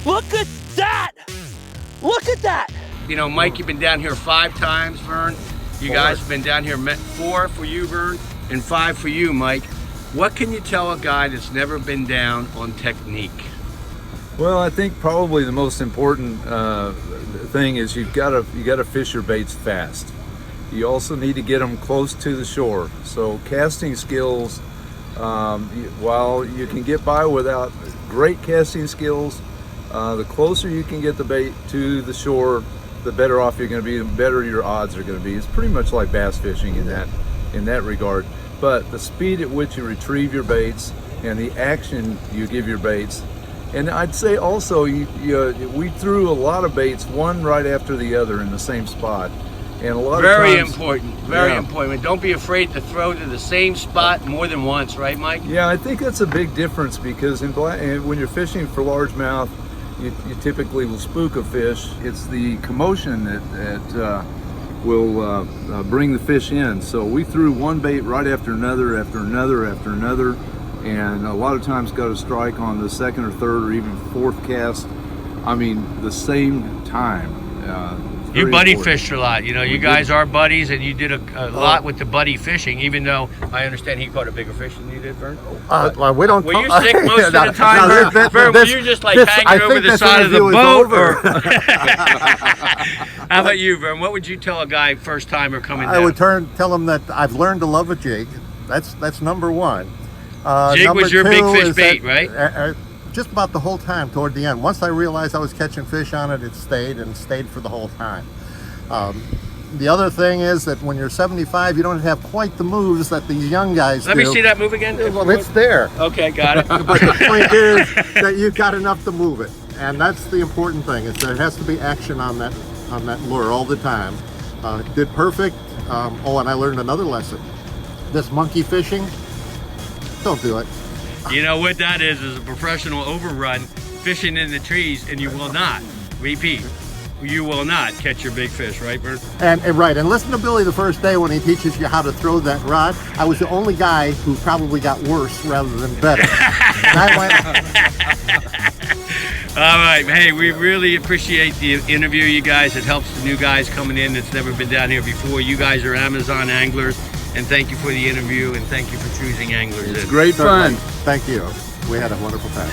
Look at that! Look at that! You know, Mike, you've been down here 5 times, Vern. You guys have been down here 4 for you, Vern, and 5 for you, Mike. What can you tell a guy that's never been down on technique? Well, I think probably the most important thing is you gotta fish your baits fast. You also need to get them close to the shore. So casting skills, while you can get by without great casting skills, the closer you can get the bait to the shore, the better off you're going to be, the better your odds are going to be. It's pretty much like bass fishing in that regard. But the speed at which you retrieve your baits and the action you give your baits, and I'd say also we threw a lot of baits one right after the other in the same spot, and a lot of times, very important. Don't be afraid to throw to the same spot more than once, right, Mike? Yeah, I think that's a big difference because when you're fishing for largemouth, you typically will spook a fish. It's the commotion that will bring the fish in. So we threw one bait right after another, and a lot of times got a strike on the second or third or even fourth cast. I mean, the same time. You buddy fished a lot. You know, you guys are buddies, and you did a lot with the buddy fishing, even though I understand he caught a bigger fish than you did, Vern. Well, we don't. Were you sick most of the time, Vern? Were you just like hanging over the side of the boat? How about you, Vern? What would you tell a guy first timer coming down? I would tell him that I've learned to love a jig. That's number one. Jig number was your two big fish is bait, that, right? Just about the whole time toward the end. Once I realized I was catching fish on it, it stayed for the whole time. The other thing is that when you're 75, you don't have quite the moves that these young guys do. Let me see that move again. Well, it's there. Okay, got it. But the point is that you've got enough to move it, and that's the important thing. Is there has to be action on that lure all the time. Did perfect. Oh, and I learned another lesson. This monkey fishing, don't do it. You know what that is a professional overrun fishing in the trees, and you will not, repeat, you will not catch your big fish, right, Vern? And right, and listen to Billy the first day when he teaches you how to throw that rod. I was the only guy who probably got worse rather than better. And I went, all right, hey, we really appreciate the interview, you guys. It helps the new guys coming in that's never been down here before. You guys are Amazon anglers, and thank you for the interview, and thank you for choosing Anglers. It's great fun. Thank you. We had a wonderful time.